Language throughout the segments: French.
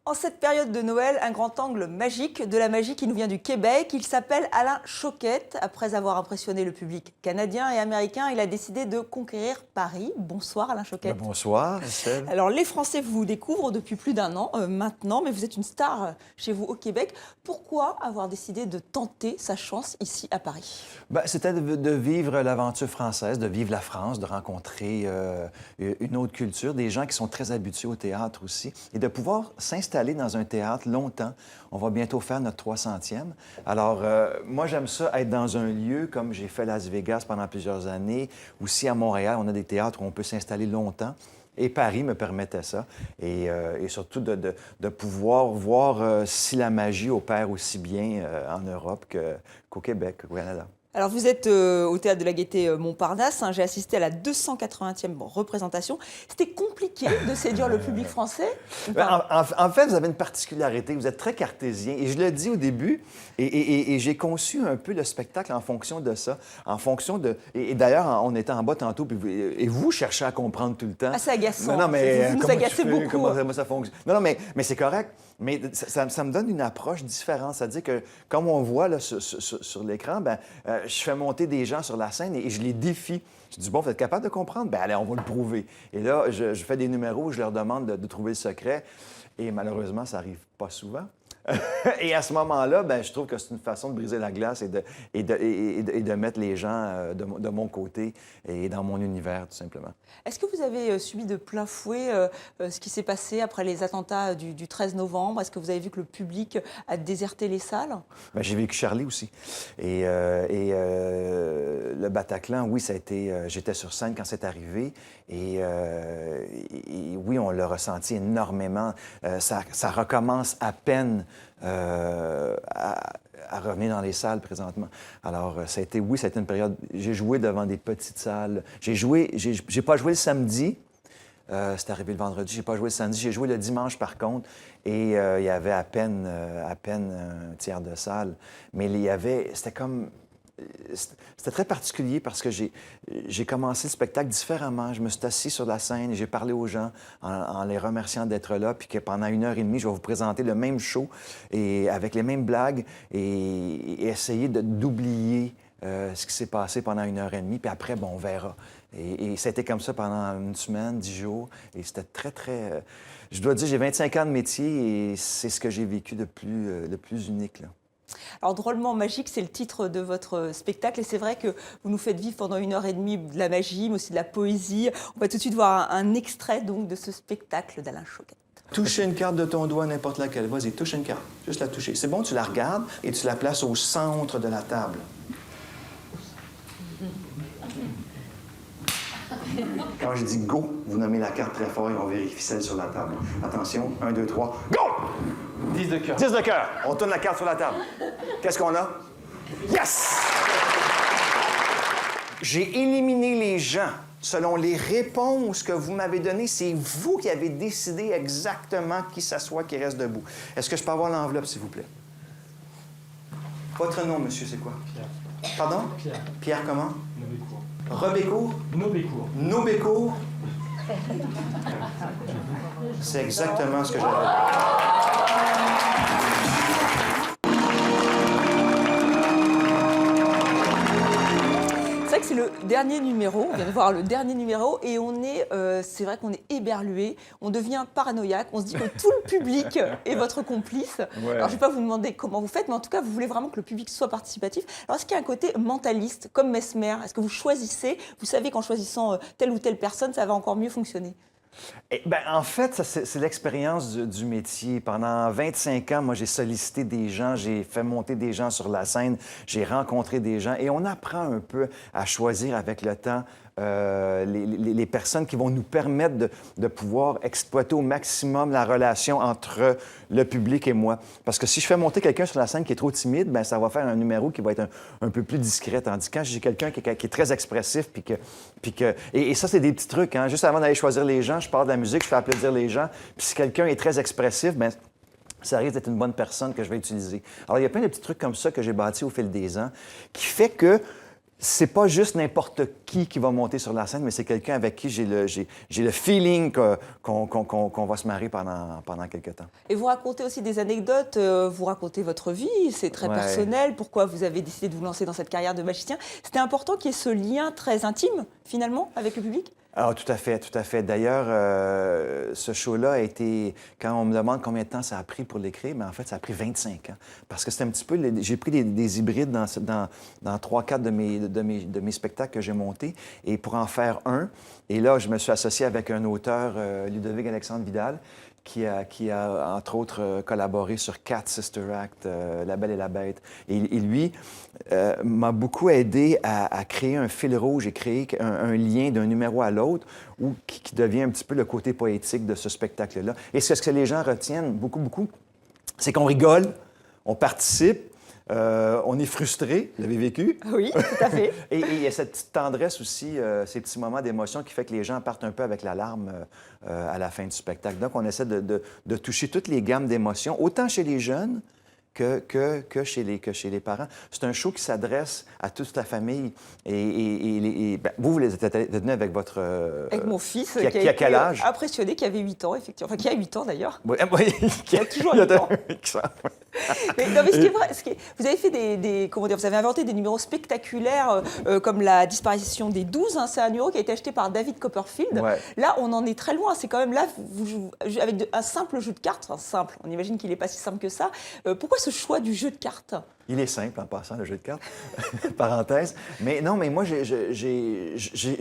En cette période de Noël, un grand angle magique, de la magie qui nous vient du Québec. Il s'appelle Alain Choquette. Après avoir impressionné le public canadien et américain, il a décidé de conquérir Paris. Bonsoir Alain Choquette. Bonsoir Estelle. Alors les Français vous découvrent depuis plus d'un an maintenant, mais vous êtes une star chez vous au Québec. Pourquoi avoir décidé de tenter sa chance ici à Paris? C'était de vivre l'aventure française, de vivre la France, de rencontrer une autre culture, des gens qui sont très habitués au théâtre aussi, et de pouvoir s'installer dans un théâtre longtemps. On va bientôt faire notre 300e. Alors, moi, j'aime ça, être dans un lieu comme j'ai fait Las Vegas pendant plusieurs années. Aussi, à Montréal, on a des théâtres où on peut s'installer longtemps. Et Paris me permettait ça. Et surtout de pouvoir voir si la magie opère aussi bien en Europe qu'au Québec, au Canada. Alors vous êtes au Théâtre de la Gaîté Montparnasse, j'ai assisté à la 280e représentation. C'était compliqué de séduire le public français? En fait, vous avez une particularité, vous êtes très cartésien. Et je le dis au début, et j'ai conçu un peu le spectacle en fonction de ça, en fonction de... Et d'ailleurs, on était en bas tantôt, et vous cherchez à comprendre tout le temps. Ah, c'est agaçant. Non, mais vous nous agacez beaucoup. Comment ça fonctionne? Non, mais c'est correct. Mais ça me donne une approche différente. C'est-à-dire que, comme on voit là, sur l'écran, je fais monter des gens sur la scène et je les défie. Je dis, bon, vous êtes capable de comprendre? Allez, on va le prouver. Et là, je fais des numéros où je leur demande de trouver le secret. Et malheureusement, ça n'arrive pas souvent. Et à ce moment-là, je trouve que c'est une façon de briser la glace et de mettre les gens de mon côté et dans mon univers, tout simplement. Est-ce que vous avez subi de plein fouet ce qui s'est passé après les attentats du 13 novembre? Est-ce que vous avez vu que le public a déserté les salles? J'ai vécu Charlie aussi. Et le Bataclan, oui, ça a été... j'étais sur scène quand c'est arrivé. Et oui, on l'a ressenti énormément. Ça recommence à peine à revenir dans les salles présentement. Alors, ça a été une période... J'ai joué devant des petites salles. J'ai pas joué le samedi. C'est arrivé le vendredi. J'ai pas joué le samedi. J'ai joué le dimanche, par contre. Et il y avait à peine un tiers de salle. Mais c'était comme... C'était très particulier parce que j'ai commencé le spectacle différemment. Je me suis assis sur la scène et j'ai parlé aux gens en les remerciant d'être là, puis que pendant 1h30, je vais vous présenter le même show et avec les mêmes blagues et essayer d'oublier ce qui s'est passé pendant 1h30, puis après, on verra. Et ça a été comme ça pendant une semaine, 10 jours, et c'était très, très... je dois dire, j'ai 25 ans de métier et c'est ce que j'ai vécu de plus unique, là. Alors, Drôlement magique, c'est le titre de votre spectacle. Et c'est vrai que vous nous faites vivre pendant 1h30 de la magie, mais aussi de la poésie. On va tout de suite voir un extrait donc, de ce spectacle d'Alain Choquette. Toucher une carte de ton doigt, n'importe laquelle. Vas-y, touche une carte. Juste la toucher. C'est bon, tu la regardes et tu la places au centre de la table. Quand je dis go, vous nommez la carte très fort et on vérifie celle sur la table. Attention, 1, 2, 3, go! 10 de cœur. 10 de cœur. On tourne la carte sur la table. Qu'est-ce qu'on a? Yes! J'ai éliminé les gens selon les réponses que vous m'avez données. C'est vous qui avez décidé exactement qui s'assoit, qui reste debout. Est-ce que je peux avoir l'enveloppe, s'il vous plaît? Votre nom, monsieur, c'est quoi? Pierre. Pardon? Pierre. Pierre comment? Nobécourt. Rebécourt? Nobécourt. Nobécourt? C'est exactement ce que j'avais. C'est vrai que c'est le dernier numéro, on vient de voir le dernier numéro et c'est vrai qu'on est éberlué, on devient paranoïaque, on se dit que tout le public est votre complice. Ouais. Alors je ne vais pas vous demander comment vous faites, mais en tout cas vous voulez vraiment que le public soit participatif. Alors est-ce qu'il y a un côté mentaliste, comme Mesmer? Est-ce que vous choisissez, vous savez qu'en choisissant telle ou telle personne, ça va encore mieux fonctionner? En fait, c'est l'expérience du métier. Pendant 25 ans, moi, j'ai sollicité des gens, j'ai fait monter des gens sur la scène, j'ai rencontré des gens et on apprend un peu à choisir avec le temps les personnes qui vont nous permettre de pouvoir exploiter au maximum la relation entre le public et moi. Parce que si je fais monter quelqu'un sur la scène qui est trop timide, ça va faire un numéro qui va être un peu plus discret. Tandis que quand j'ai quelqu'un qui est très expressif, et ça, c'est des petits trucs. Hein? Juste avant d'aller choisir les gens, je parle de la musique, je fais applaudir les gens. Puis si quelqu'un est très expressif, ça risque d'être une bonne personne que je vais utiliser. Alors, il y a plein de petits trucs comme ça que j'ai bâtis au fil des ans qui fait que c'est pas juste n'importe qui va monter sur la scène, mais c'est quelqu'un avec qui j'ai le feeling qu'on va se marier pendant quelques temps. Et vous racontez aussi des anecdotes, vous racontez votre vie, c'est très personnel, pourquoi vous avez décidé de vous lancer dans cette carrière de magicien. C'était important qu'il y ait ce lien très intime, finalement, avec le public? Ah, tout à fait, tout à fait. D'ailleurs, ce show-là a été... Quand on me demande combien de temps ça a pris pour l'écrire, mais en fait, ça a pris 25 ans. Parce que c'est un petit peu... J'ai pris des hybrides dans 3-4 de mes spectacles que j'ai montés, et pour en faire un. Et là, je me suis associé avec un auteur, Ludovic Alexandre Vidal, qui a, entre autres, collaboré sur Cat, Sister Act, La Belle et la Bête. Et lui m'a beaucoup aidé à créer un fil rouge et créer un lien d'un numéro à l'autre qui devient un petit peu le côté poétique de ce spectacle-là. Et ce que les gens retiennent beaucoup, c'est qu'on rigole, on participe, on est frustré, vous l'avez vécu? Oui, tout à fait. Et il y a cette petite tendresse aussi, ces petits moments d'émotion qui fait que les gens partent un peu avec la larme à la fin du spectacle. Donc, on essaie de toucher toutes les gammes d'émotions, autant chez les jeunes que chez les parents. C'est un show qui s'adresse à toute la famille. Ben, vous êtes venu avec votre... avec mon fils, qui a quel âge? Impressionné, qui avait 8 ans, effectivement. Enfin, qui a 8 ans, d'ailleurs. Oui, qui a toujours 8 ans. Mais ce qui est vrai, vous avez fait comment dire, vous avez inventé des numéros spectaculaires comme la disparition des 12. Hein, c'est un numéro qui a été acheté par David Copperfield. Ouais. Là, on en est très loin. C'est quand même là, vous jouez avec un simple jeu de cartes. Enfin, simple. On imagine qu'il n'est pas si simple que ça. Pourquoi ce choix du jeu de cartes? Il est simple en passant, le jeu de cartes. Parenthèse. Mais non, mais moi,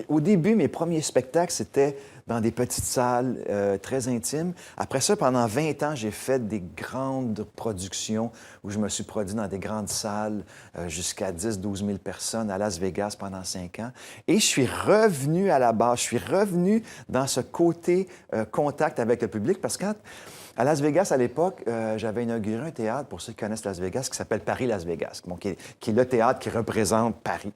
au début, mes premiers spectacles, c'était dans des petites salles très intimes. Après ça, pendant 20 ans, j'ai fait des grandes productions où je me suis produit dans des grandes salles jusqu'à 10-12 000 personnes à Las Vegas pendant 5 ans. Et je suis revenu à la base. Je suis revenu dans ce côté contact avec le public parce que à Las Vegas, à l'époque, j'avais inauguré un théâtre, pour ceux qui connaissent Las Vegas, qui s'appelle Paris-Las Vegas, bon, qui est le théâtre qui représente Paris.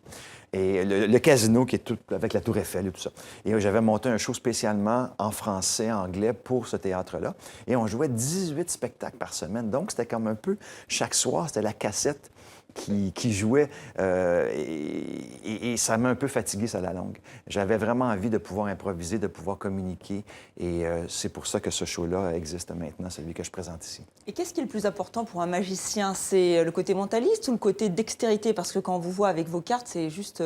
Et le casino qui est tout avec la Tour Eiffel et tout ça. Et j'avais monté un show spécialement en français, anglais, pour ce théâtre-là. Et on jouait 18 spectacles par semaine. Donc, c'était comme un peu, chaque soir, c'était la cassette qui jouait et ça m'a un peu fatigué, ça, à la longue. J'avais vraiment envie de pouvoir improviser, de pouvoir communiquer et c'est pour ça que ce show-là existe maintenant, celui que je présente ici. Et qu'est-ce qui est le plus important pour un magicien? C'est le côté mentaliste ou le côté dextérité? Parce que quand on vous voit avec vos cartes, c'est juste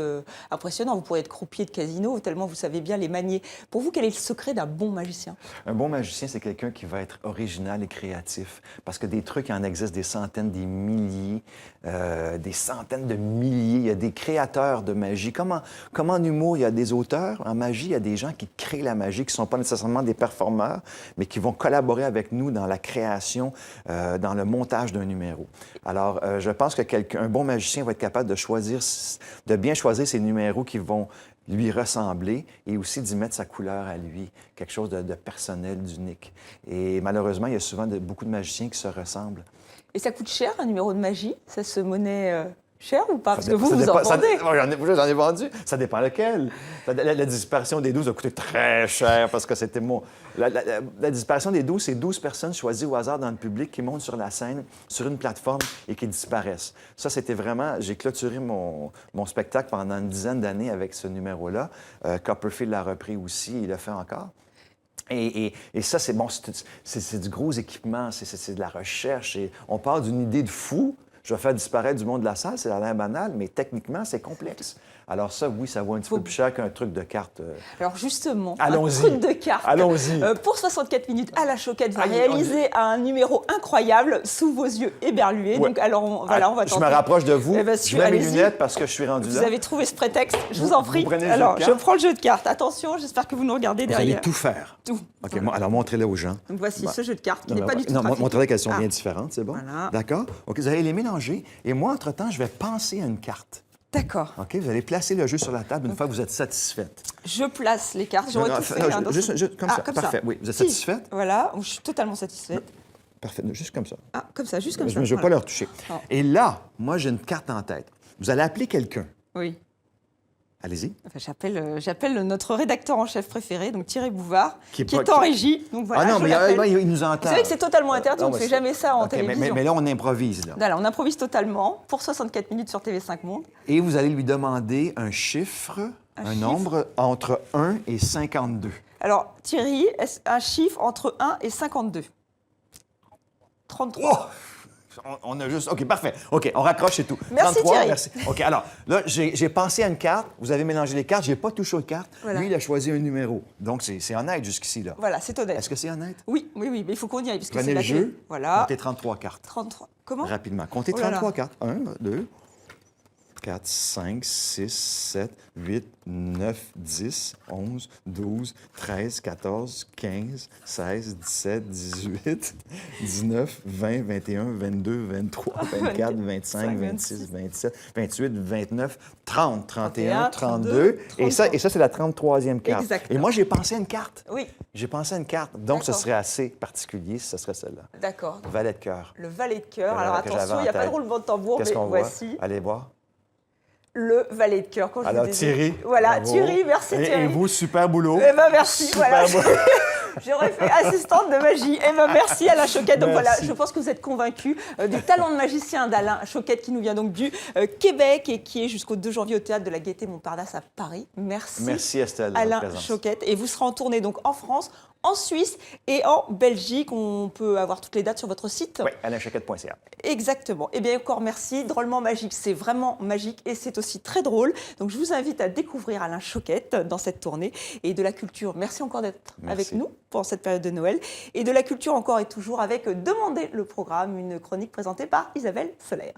impressionnant. Vous pourriez être croupier de casino tellement vous savez bien les manier. Pour vous, quel est le secret d'un bon magicien? Un bon magicien, c'est quelqu'un qui va être original et créatif parce que des trucs, il en existe des centaines, des milliers, des centaines de milliers. Il y a des créateurs de magie. Comme en humour, il y a des auteurs. En magie, il y a des gens qui créent la magie, qui ne sont pas nécessairement des performeurs, mais qui vont collaborer avec nous dans la création, dans le montage d'un numéro. Alors, je pense qu'un bon magicien va être capable de bien choisir ses numéros qui vont lui ressembler et aussi d'y mettre sa couleur à lui, quelque chose de personnel, d'unique. Et malheureusement, il y a souvent beaucoup de magiciens qui se ressemblent. Et ça coûte cher, un numéro de magie? Ça se monnaie cher ou pas? Parce que vous en vendez. J'en ai vendu. Ça dépend lequel. La disparition des 12 a coûté très cher parce que c'était la disparition des 12, c'est 12 personnes choisies au hasard dans le public qui montent sur la scène, sur une plateforme et qui disparaissent. Ça, c'était vraiment... J'ai clôturé mon spectacle pendant une dizaine d'années avec ce numéro-là. Copperfield l'a repris aussi, il l'a fait encore. Et ça, c'est bon, c'est du gros équipement, c'est de la recherche. Et on part d'une idée de fou. Je vais faire disparaître du monde de la salle, c'est l'air banal, mais techniquement, c'est complexe. Alors ça, oui, ça vaut un petit peu plus cher qu'un truc de carte. Alors justement, allons-y. Un truc de carte. Allons-y. Pour 64 minutes à la Choquette, va réaliser un numéro incroyable sous vos yeux éberlués. Ouais. Donc alors, on va tenter. Je me rapproche de vous. Je mets mes lunettes parce que je suis rendu là. Vous avez trouvé ce prétexte, je vous en prie. Alors, je prends le jeu de cartes. Attention, j'espère que vous nous regardez derrière. Vous allez tout faire. Tout. OK, alors montrez-le aux gens. Donc voici ce jeu de cartes qui n'est pas du tout trafiqué. Montrez-le qu'elles sont bien différentes, c'est bon? Voilà. D'accord? OK, vous allez les mélanger. Et moi, entre-temps, je vais penser à une carte. D'accord. OK, vous allez placer le jeu sur la table une fois que vous êtes satisfaite. Je place les cartes. J'aurais tout fait. Juste comme ça. Comme parfait. Ça. Oui, vous êtes satisfaite? Voilà, je suis totalement satisfaite. Parfait, juste comme ça. Ah, comme ça, juste comme ça. Je ne vais pas leur toucher. Oh. Et là, moi, j'ai une carte en tête. Vous allez appeler quelqu'un. Oui. Allez-y. Enfin, j'appelle notre rédacteur en chef préféré, donc Thierry Bouvard, qui pas- est en régie. Donc voilà, Ah non, je mais l'appelle. il nous entend. Vous savez que c'est totalement interdit, on ne fait jamais ça en OK, télévision. mais là, on improvise. Là. Voilà, on improvise totalement pour 64 minutes sur TV5 Monde. Et vous allez lui demander un chiffre, un nombre entre 1 et 52. Alors, Thierry, un chiffre entre 1 et 52. 33. Oh! On a juste... OK, parfait. OK, on raccroche et tout. Merci, 33, Thierry. merci. OK, alors, là, j'ai pensé à une carte. Vous avez mélangé les cartes. Je n'ai pas touché aux cartes. Voilà. Lui, il a choisi un numéro. Donc, c'est honnête jusqu'ici, là. Voilà, c'est honnête. Est-ce que c'est honnête? Oui, mais il faut qu'on y aille, parce que Prenez c'est le la clé. jeu. Voilà. Comptez 33 cartes. 33. Comment? Rapidement. Comptez Oh là là. 33 cartes. 1, 2, 4, 5, 6, 7, 8, 9, 10, 11, 12, 13, 14, 15, 16, 17, 18, 19, 20, 21, 22, 23, 24, 25, 26, 27, 28, 29, 30, 31, 32. Et ça, c'est la 33e carte. Exactement. Et moi, j'ai pensé à une carte. Oui, J'ai pensé à une carte. Donc, ce D'accord. serait assez particulier si ce serait celle-là. d'accord. Valet de cœur. Le valet de cœur. Voilà, Alors que j'avais attention, en il n'y a pas tête. de roulement de tambour, Qu'est-ce mais qu'on voit? voici Allez voir. le valet de cœur. Quand je Alors, vous ai dit. Thierry. Voilà, bravo. Thierry, merci Thierry. Et vous, super boulot. Eh ben merci, Super voilà. boulot. J'aurais fait assistante de magie. Eh ben merci Alain Choquette. Donc voilà, Merci. je pense que vous êtes convaincus des talents de magicien d'Alain Choquette qui nous vient donc du Québec et qui est jusqu'au 2 janvier au Théâtre de la Gaîté Montparnasse à Paris. Merci. Merci Estelle de votre Alain présence. Choquette. Et vous serez en tournée donc en France, en Suisse et en Belgique. On peut avoir toutes les dates sur votre site. Oui, alainchoquette.ca. Exactement. Eh bien, encore merci. Drôlement magique, c'est vraiment magique et c'est aussi très drôle. Donc, je vous invite à découvrir Alain Choquette dans cette tournée et de la culture. Merci encore d'être avec nous pour cette période de Noël. Et de la culture encore et toujours avec Demandez le programme, une chronique présentée par Isabelle Solaire.